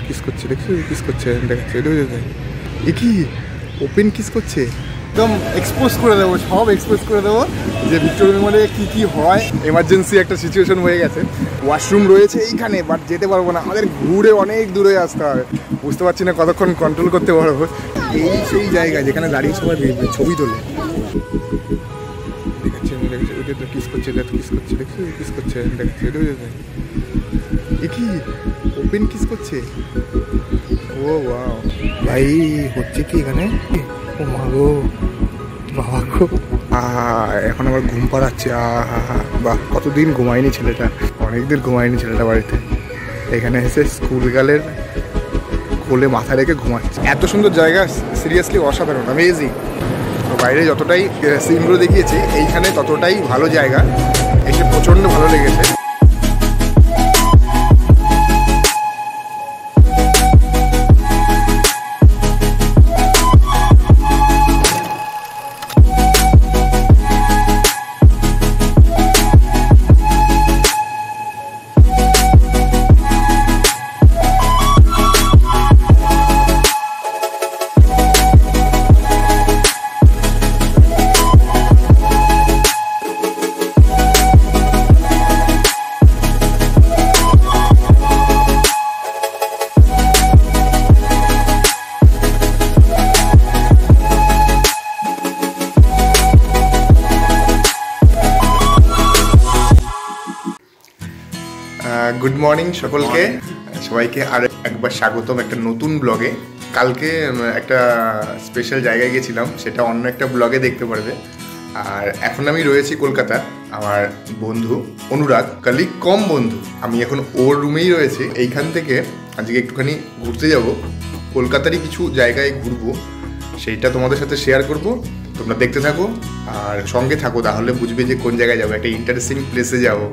Kiss করছে, দেখছো kiss করছে, দেখাচ্ছে এ কি ওপেন কিস করছে, একদম এক্সপোজ করে দেবো, সব এক্সপোজ করে দেবো যে ভিক্টোরিয়া মেমোরিয়ালে কী কী হয়। এমার্জেন্সি একটা সিচুয়েশন হয়ে গেছে, ওয়াশরুম রয়েছে এইখানে, বাট যেতে পারবো না, আমাদের ঘুরে অনেক দূরে আসতে হবে, বুঝতে পারছি না কতক্ষণ কন্ট্রোল করতে পারবো। এই সেই জায়গা যেখানে দাঁড়িয়ে সবাই ছবি তোলে, দেখাচ্ছে ওইটা তো কিস করছে, এটা তো কিস করছে, দেখছো কিস করছে, দেখাচ্ছে এ কি ওপেন কিস করছে। ও ওয়াও ভাই, হচ্ছে কি এখানে, ও মা গো বাবা গো, এখন আবার ঘুম পাড়াচ্ছে, বাহ কতদিন ঘুমায়নি ছেলেটা, অনেকদিন ঘুমায়নি ছেলেটা বাড়িতে, এখানে এসে স্কুল গার্লের কোলে মাথা রেখে ঘুমাচ্ছে। এত সুন্দর জায়গা, সিরিয়াসলি অসাধারণ, অ্যামেজিং। তো বাইরে যতটাই সিনগুলো দেখিয়েছি, এইখানে ততটাই ভালো জায়গা, এসে প্রচণ্ড ভালো লেগেছে। গুড মর্নিং সকলকে, সবাইকে আর একবার স্বাগতম একটা নতুন ব্লগে। কালকে একটা স্পেশাল জায়গায় গেছিলাম, সেটা অন্য একটা ব্লগে দেখতে পারবে। আর এখন আমি রয়েছি কলকাতা, আমার বন্ধু অনুরাগ, কালিগ কম বন্ধু, আমি এখন ওর রুমেই রয়েছি। এইখান থেকে আজকে একটুখানি ঘুরতে যাব, কলকাতারই কিছু জায়গায় ঘুরবো, সেইটা তোমাদের সাথে শেয়ার করব। তোমরা দেখতে থাকো আর সঙ্গে থাকো, তাহলে বুঝবে যে কোন জায়গায় যাবো, একটা ইন্টারেস্টিং প্লেসে যাবো।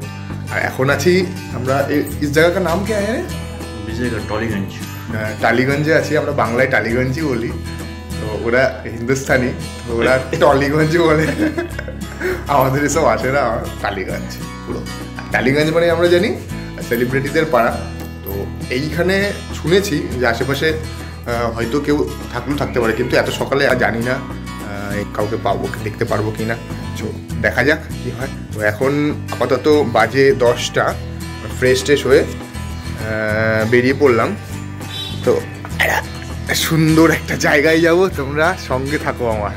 আর এখন আছি আমরা, এই জায়গাটার নাম কি আছে? বিজয়গড়, টালিগঞ্জ। টালিগঞ্জে আছি আমরা, বাংলায় টালিগঞ্জই বলি, তো ওরা হিন্দুস্তানি, তো ওরা টলিগঞ্জ বলে, আমাদের এসব আসে না, টালিগঞ্জ পুরো। টালিগঞ্জ মানে আমরা জানি সেলিব্রিটিদের পাড়া। তো এইখানে শুনেছি যে আশেপাশে হয়তো কেউ থাকলেও থাকতে পারে, কিন্তু এত সকালে আর জানি না কাউকে পাবো, দেখতে পারবো কি না, তো দেখা যাক কী হয়। তো এখন আপাতত বাজে 10টা, ফ্রেশ ট্রেশ হয়ে বেরিয়ে পড়লাম। তো সুন্দর একটা জায়গায় যাব, তোমরা সঙ্গে থাকো আমার।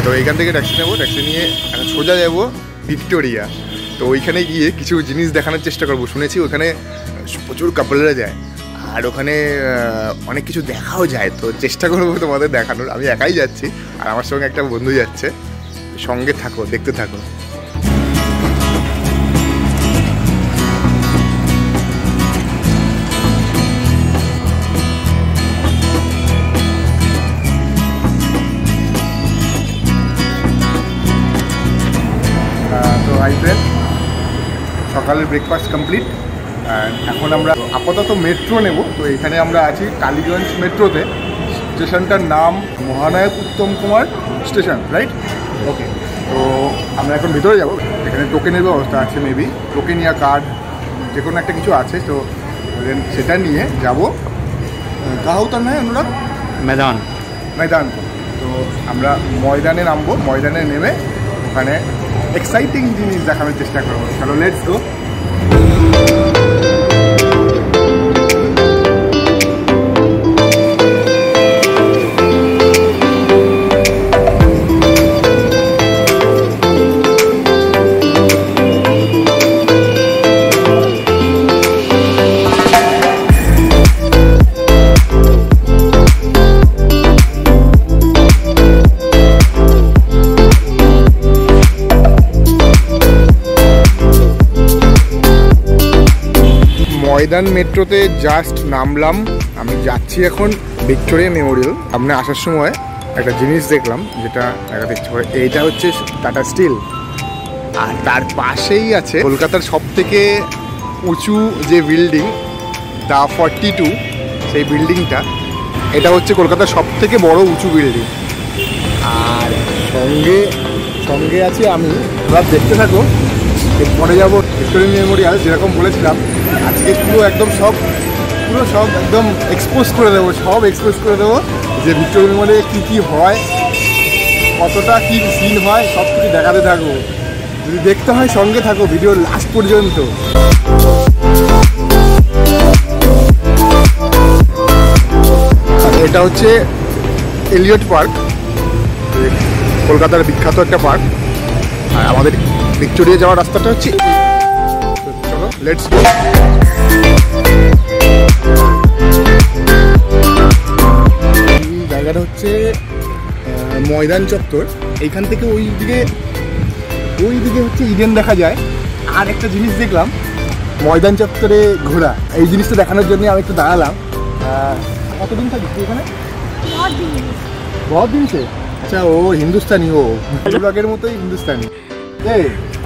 তো এইখান থেকে ট্যাক্সি নেবো, ট্যাক্সি নিয়ে সোজা যাবো ভিক্টোরিয়া। তো ওইখানে গিয়ে কিছু জিনিস দেখানোর চেষ্টা করবো, শুনেছি ওখানে প্রচুর কাপলরা যায়, আর ওখানে অনেক কিছু দেখাও যায়, তো চেষ্টা করবো তোমাদের দেখানোর। আমি একাই যাচ্ছি, আর আমার সঙ্গে একটা বন্ধু যাচ্ছে, সঙ্গে থাকো, দেখতে থাকো। তো হাই ফ্রেন্ড, সকালের ব্রেকফাস্ট কমপ্লিট, এখন আমরা আপাতত মেট্রো নেব। তো এখানে আমরা আছি টালিগঞ্জ মেট্রোতে, স্টেশনটার নাম মহানায়ক উত্তম কুমার স্টেশন, রাইট? ওকে, তো আমরা এখন ভিতরে যাব। এখানে টোকেনের ব্যবস্থা আছে, মেবি টোকেন ইয়া কার্ড যে কোনো একটা কিছু আছে, তো সেটা নিয়ে যাব। কাহাউতার নয় অনুরাগ, ময়দান। তো আমরা ময়দানে নামবো, ময়দানে নেমে ওখানে এক্সাইটিং জিনিস দেখানোর চেষ্টা করবো। চলো লেটস গো। ময়দান মেট্রোতে জাস্ট নামলাম, আমি যাচ্ছি এখন ভিক্টোরিয়া মেমোরিয়াল। সামনে আসার সময় একটা জিনিস দেখলাম, যেটা দেখা দেখতে পারে, এইটা হচ্ছে টাটা স্টিল, আর তার পাশেই আছে কলকাতার সবথেকে উঁচু যে বিল্ডিং, দা 42, সেই বিল্ডিংটা। এটা হচ্ছে কলকাতার সবথেকে বড় উঁচু বিল্ডিং, আর সঙ্গে আছি আমি। এবার দেখতে থাকো, এরপরে যাবো ভিক্টোরিয়া মেমোরিয়াল, যেরকম বলেছিলাম আজকে পুরো একদম পুরো সব একদম এক্সপোজ করে দেবো, যে ভিক্টোরিয়া মেমোরিয়ালে কী হয়, কতটা কী সিন হয়, সব কিছু দেখাতে থাকবো। যদি দেখতে হয় সঙ্গে থাকো ভিডিওর লাস্ট পর্যন্ত। এটা হচ্ছে এলিয়ট পার্ক, কলকাতার বিখ্যাত একটা পার্ক। আর আমাদের ভিক্টোরিয়া যাওয়ার রাস্তাটা হচ্ছে, চলো লেটস গো। এই জায়গাটা হচ্ছে ময়দান চত্বর। এইখান থেকে ওই দিকে হচ্ছে ইডেন দেখা যায়। আর একটা জিনিস দেখলাম ময়দান চত্বরে ঘোরা, এই জিনিসটা দেখানোর জন্য আমি একটু দাঁড়ালাম। কতদিন থাকি এখানে? बहुत दिन से। अच्छा वो हिंदुस्तानी, वो ब्लॉगर মতোই হিন্দুস্তানি।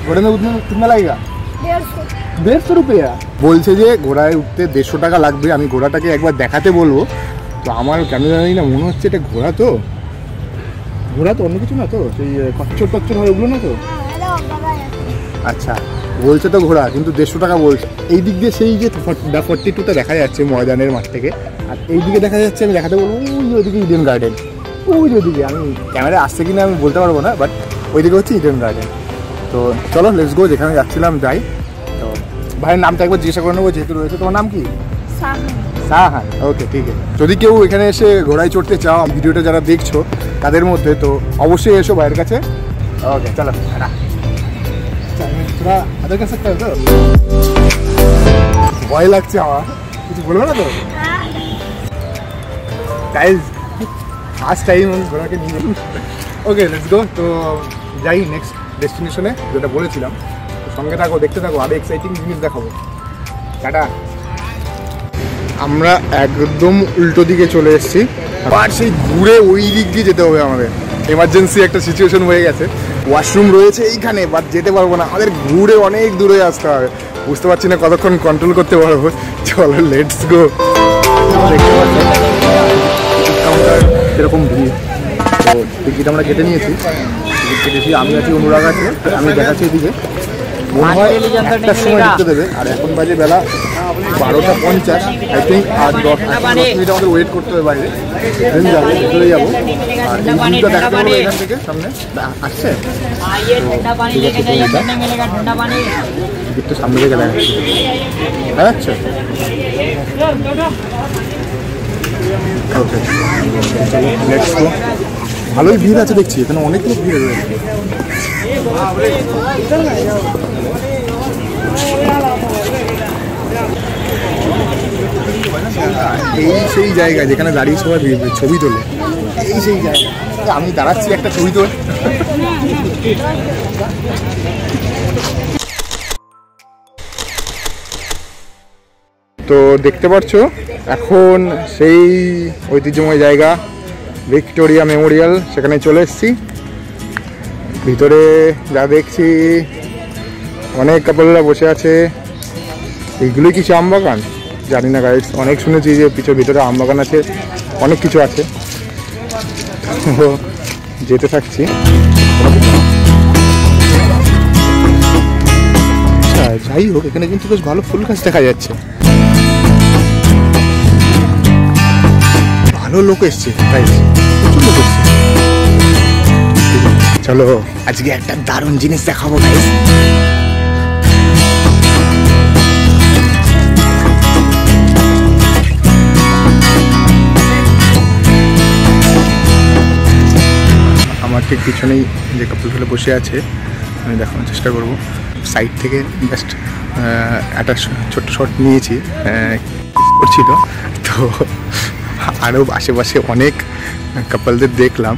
ঘোড়া में उतना कितना लगेगा? 150 रुपया। বলছে যে ঘোড়ায় উঠতে 150 টাকা লাগবে। আমি ঘোড়াটাকে একবার দেখাতে বলবো। তো আমার কেন জানি না মনে হচ্ছে এটা ঘোড়া তো অন্য কিছু না তো, সেই কচ্ছর হয় ওগুলো না তো। আচ্ছা বলছে তো ঘোড়া, কিন্তু 150 টাকা বলছে। এই দিক দিয়ে সেই যে 42টা দেখা যাচ্ছে ময়দানের মাঠ থেকে, আর এই দিকে দেখা যাচ্ছে, আমি দেখাতে বলবো ওই ওইদিকে ইডেন গার্ডেন, ওই ওইদিকে। আমি ক্যামেরায় আসছে কিনা আমি বলতে পারবো না, বাট ওইদিকে হচ্ছে ইডেন গার্ডেন। তো চলো লেটস গো, যেখানে যাচ্ছিলাম যাই। তো ভাইয়ের নামটা একবার জিজ্ঞাসা করে নেবো যেহেতু রয়েছে। তোমার নাম কি? সাহান। ওকে ঠিক আছে। যদি কেউ এখানে এসে ঘোড়ায় চড়তে চাও, ভিডিওটা যারা দেখছো তাদের মধ্যে, তো অবশ্যই এসো ভাইয়ের কাছে। ওকে চলো, আদার কাছে তো ভয় লাগছে আমার, কিছু বলবো না তো গাইজ, ফার্স্ট টাইম ঘোড়াকে নিয়ে। Okay let's go. তো যাই নেক্সট ডেস্টিনেশনে, যেটা বলেছিলাম। তো সঙ্গে থাকো, দেখতে থাকো, আরো এক্সাইটিং জিনিস দেখাবো। টাটা। আমরা একদম উল্টো দিকে চলে এসেছি, আর সেই ঘুরে ওই দিক দিয়ে যেতে হবে আমাদের। এমার্জেন্সি একটা সিচুয়েশন হয়ে গেছে, ওয়াশরুম রয়েছে এইখানে, বাট যেতে পারবো না, আমাদের ঘুরে অনেক দূরে আসতে হবে। বুঝতে পারছি না কতক্ষণ কন্ট্রোল করতে পারবো। চলো লেটস গো। সেরকম ভিড়, তো টিকিট আমরা কেটে নিয়েছি। টিকিট কেটেছি, আমি আছি অনুরাগ আছে, আমি দেখাচ্ছি এদিকে। মনে হয় একটার সময় ঢুকতে দেবে, আর এখন বাজে বেলা 12:50। আই থিঙ্ক আর 10 মিনিট আমাদের ওয়েট করতে হবে বাইরে, দেন যাবো, ভেতরে যাবো। আর এই ভিউটা দেখতে পাবো এখান থেকে, সামনে আসছে টিকিটটা সামনে থেকে দেখা যাচ্ছে। Okay let's go. ভালোই ভিড় আছে দেখছি, এখানে অনেক লোক ভিড় রয়েছে। এই সেই জায়গা যেখানে দাঁড়িয়ে সবাই ছবি তোলে, এই সেই জায়গা। আমি দাঁড়াচ্ছি একটা ছবি তোলে। তো দেখতে পাচ্ছ এখন সেই ঐতিহ্যময় জায়গা ভিক্টোরিয়া মেমোরিয়াল, সেখানে চলে এসেছি। ভিতরে যা দেখছি অনেক কাপলরা বসে আছে। এইগুলোই কিছু আম বাগান, জানি না গাইস, অনেক শুনেছি যে ভিতরে আম বাগান আছে, অনেক কিছু আছে। তো যেতে থাকছি। আচ্ছা যাই হোক, এখানে কিন্তু বেশ ভালো ফুল গাছ দেখা যাচ্ছে, ভালো লোক এসছে গাইস, প্রচুর লোক এসছে। চলো আজকে একটা দারুণ জিনিস দেখাবো গাইস। আমার ঠিক পিছনেই যে কাপলগুলো বসে আছে, আমি দেখানোর চেষ্টা করব। সাইড থেকে জাস্ট একটা ছোট্ট শট নিয়েছি, করছিল। তো আরও আশেপাশে অনেক কাপলদের দেখলাম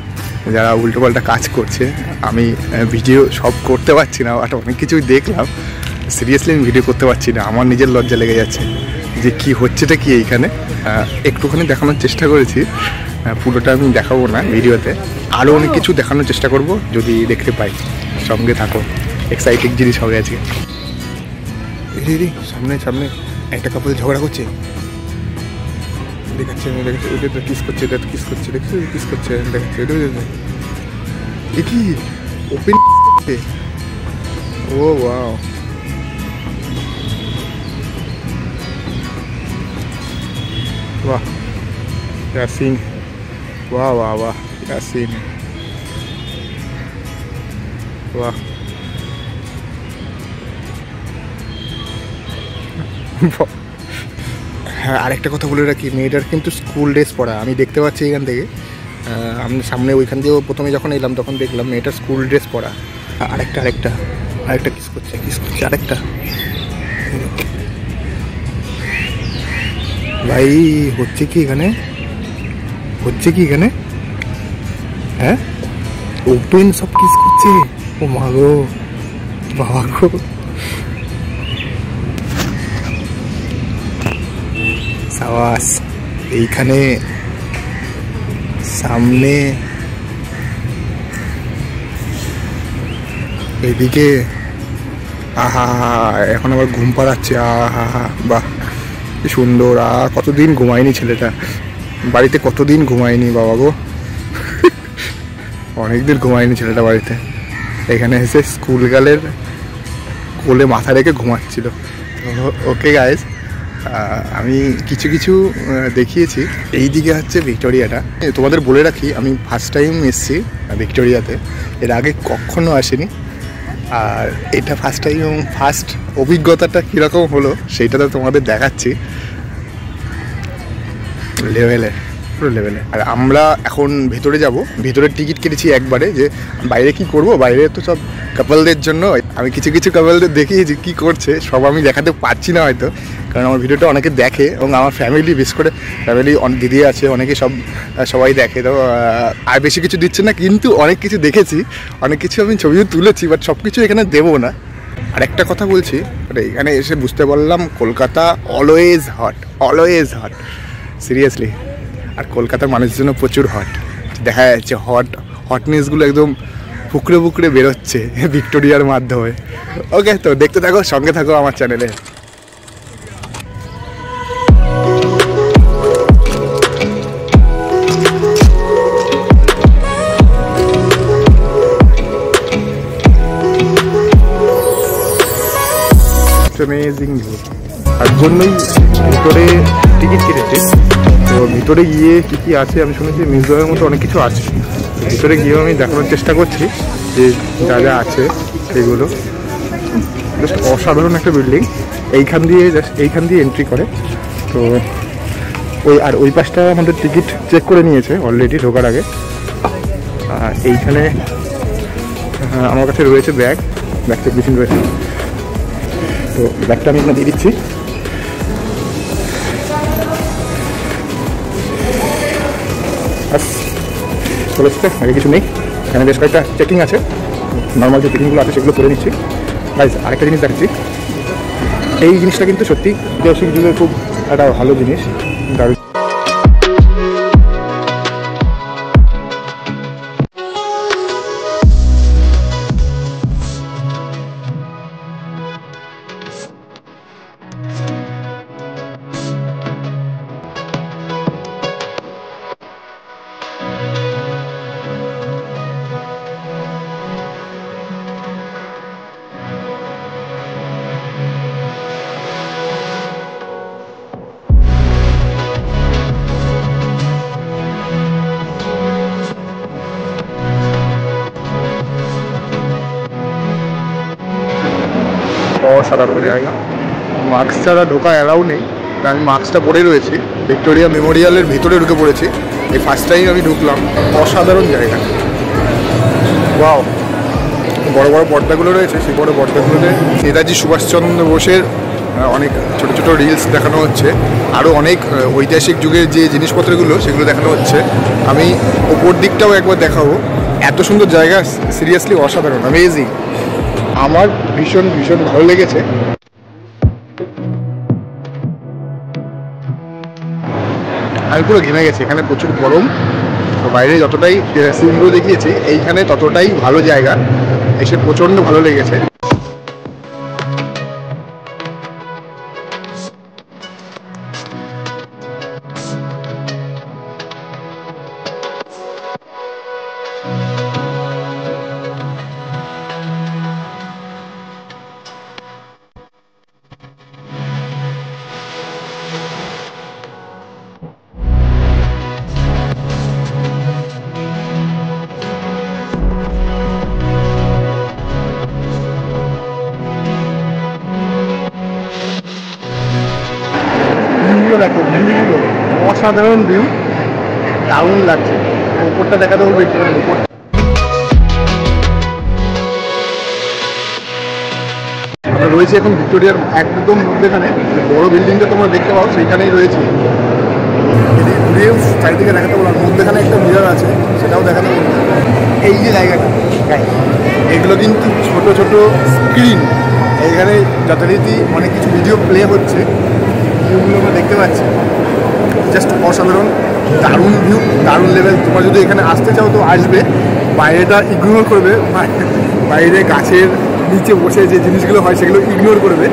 যারা উল্টোপাল্টা কাজ করছে। আমি ভিডিও সব করতে পারছি না, বাট অনেক কিছুই দেখলাম। সিরিয়াসলি আমি ভিডিও করতে পারছি না, আমার নিজের লজ্জা লেগে যাচ্ছে যে কি হচ্ছেটা কি এইখানে। একটুখানি দেখানোর চেষ্টা করেছি, পুরোটা আমি দেখাবো না ভিডিওতে, আরও অনেক কিছু দেখানোর চেষ্টা করব যদি দেখতে পাই। সঙ্গে থাকো, এক্সাইটিং জিনিস হবে আজকে। সামনে সামনে একটা কাপল ঝগড়া করছে, দেখাচ্ছে ওইটা তো কিস করছে, এটা তো কিস করছে, দেখছি কিস করছে, দেখাচ্ছে এটা এ কি ওপেন। ও ওয়াও, वाह क्या सीन, वाह वाह वाह क्या सीन, वाह হ্যাঁ আরেকটা কথা বলে রাখি, মেয়েটার কিন্তু স্কুল ড্রেস পরা আমি দেখতে পাচ্ছি এখান থেকে। আমি সামনে ওইখান দিয়েও প্রথমে যখন এলাম তখন দেখলাম মেয়েটার স্কুল ড্রেস পরা। আরেকটা কিস করছে আরেকটা। ভাই হচ্ছে কি এখানে হ্যাঁ ওপেন সব কিস করছে। ও মা গো বাবা গো, সাবাস। এইখানে সামনে এদিকে আহা এখন আবার ঘুম পাড়াচ্ছে, আহা বাহ কি সুন্দর। কতদিন ঘুমায়নি ছেলেটা, বাড়িতে কতদিন ঘুমায়নি বাবা গো অনেকদিন ঘুমায়নি ছেলেটা বাড়িতে। এখানে এসে স্কুল গার্লের কোলে মাথা রেখে ঘুমাচ্ছিল। ওকে গাইজ, আমি কিছু দেখিয়েছি। এই দিকে হচ্ছে ভিক্টোরিয়াটা। তোমাদের বলে রাখি আমি ফার্স্ট টাইম এসেছি ভিক্টোরিয়াতে, এর আগে কখনো আসিনি। আর এটা ফার্স্ট অভিজ্ঞতাটা কীরকম হলো সেইটা তো তোমাদের দেখাচ্ছি। পুরো লেভেলে। আর আমরা এখন ভেতরে যাব, ভেতরের টিকিট কেটেছি একবারে। যে বাইরে কি করব, বাইরে তো সব কাপলদের জন্য। আমি কিছু কাপলদের দেখিয়েছি কি করছে, সব আমি দেখাতে পারছি না হয়তো, কারণ আমার ভিডিওটা অনেকে দেখে এবং আমার ফ্যামিলি, বিশেষ করে ফ্যামিলি দিদি আছে অনেকে, সবাই দেখে। তো আর বেশি কিছু দিচ্ছে না, কিন্তু অনেক কিছু দেখেছি, অনেক কিছু আমি ছবিও তুলেছি, বাট সব কিছু এখানে দেবো না। আর একটা কথা বলছি, এখানে এসে বুঝতে পারলাম কলকাতা অলওয়েজ হট সিরিয়াসলি। আর কলকাতার মানুষের জন্য প্রচুর হট দেখা যাচ্ছে, হটনেসগুলো একদম ফুকরে বেরোচ্ছে ভিক্টোরিয়ার মাধ্যমে। ওকে, তো দেখতে থাকো, সঙ্গে থাকো আমার চ্যানেলে। অ্যামেজিং ভিউ, তার জন্যই ভিতরে টিকিট কেটেছে। তো ভিতরে গিয়ে কী আছে আমি শুনেছি মিউজিয়ামের মতো অনেক কিছু আছে, ভিতরে গিয়েও আমি দেখানোর চেষ্টা করছি যে যা আছে সেগুলো। জাস্ট অসাধারণ একটা বিল্ডিং। এইখান দিয়ে এন্ট্রি করে। তো ওই পাশটা আমাদের টিকিট চেক করে নিয়েছে অলরেডি ঢোকার আগে। আর এইখানে আমার কাছে রয়েছে ব্যাগ চেক মেশিন রয়েছে, তো ব্যাগটা আমি এখানে দিয়ে দিচ্ছি। চলে এসছে, আগে কিছু নেই। এখানে বেশ কয়েকটা চেকিং আছে, নর্মাল যে চেকিংগুলো আছে সেগুলো করে নিচ্ছি। গাইজ আরেকটা জিনিস দেখাচ্ছি, এই জিনিসটা কিন্তু সত্যি ঐতিহাসিক যুগের খুব একটা ভালো জিনিস। অসাধারণ জায়গা, মাস্ক ছাড়া ঢোকা অ্যালাউ নেই, আমি মাস্কটা পরেই রয়েছি। ভিক্টোরিয়া মেমোরিয়ালের ভিতরে ঢুকে পড়েছি, এই ফার্স্ট টাইম আমি ঢুকলাম। অসাধারণ জায়গা, ওয়াও। বড় পর্দাগুলো রয়েছে, সেই বড় পর্দাগুলোতে নেতাজি সুভাষচন্দ্র বোসের অনেক ছোট রিলস দেখানো হচ্ছে, আরও অনেক ঐতিহাসিক যুগের যে জিনিসপত্রগুলো সেগুলো দেখানো হচ্ছে। আমি ওপর দিকটাও একবার দেখাবো। এত সুন্দর জায়গা, সিরিয়াসলি অসাধারণ, অ্যামেজিং। আমার ভীষণ ভালো লেগেছে। আমি পুরো ঘেমে গেছি, এখানে প্রচুর গরম। তো বাইরে যতটাই সিনগুলো দেখিয়েছি, এইখানে ততটাই ভালো জায়গা, এসে প্রচণ্ড ভালো লেগেছে। দেখো ভিউগুলো, অসাধারণ ভিউ, দারুণ লাগছে। উপরটা দেখাতে বলবো একটু, উপর আমরা রয়েছি এখন ভিক্টোরিয়ার একদম মধ্যেখানে, বড় বিল্ডিংটা তোমরা দেখতে পাও সেইখানেই রয়েছে। ঘুরিয়ে চারিদিকে দেখাতে বললাম, মধ্যেখানে একটা মিরর আছে, সেটাও দেখাতে বলবো। এই যে জায়গাটা, এগুলো কিন্তু ছোট ছোট স্ক্রিন, এইখানে যথারীতি অনেক কিছু ভিডিও প্লে হচ্ছে, ভিউগুলো আমরা দেখতে পাচ্ছি। জাস্ট অসাধারণ, দারুণ ভিউ, দারুণ লেভেল। তোমরা যদি এখানে আসতে চাও তো আসবে, বাইরেটা ইগনোর করবে, বাইরে গাছের নিচে বসে যে জিনিসগুলো হয় সেগুলো ইগনোর করবে।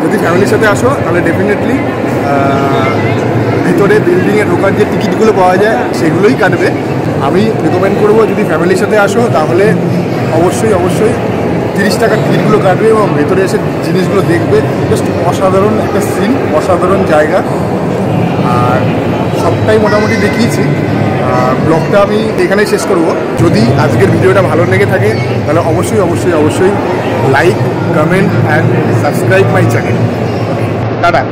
যদি ফ্যামিলির সাথে আসো তাহলে ডেফিনেটলি ভিতরে বিল্ডিংয়ে ঢোকার যে টিকিটগুলো পাওয়া যায় সেগুলোই কাটবে। আমি রেকমেন্ড করবো যদি ফ্যামিলির সাথে আসো তাহলে অবশ্যই 30 টাকার টিকিটগুলো কাটবে এবং ভেতরে এসে জিনিসগুলো দেখবে। জাস্ট অসাধারণ একটা সিন, অসাধারণ জায়গা। আর সবটাই মোটামুটি দেখিয়েছি। ব্লগটা আমি এখানেই শেষ করব। যদি আজকের ভিডিওটা ভালো লেগে থাকে তাহলে অবশ্যই like, comment and subscribe my channel. Tata.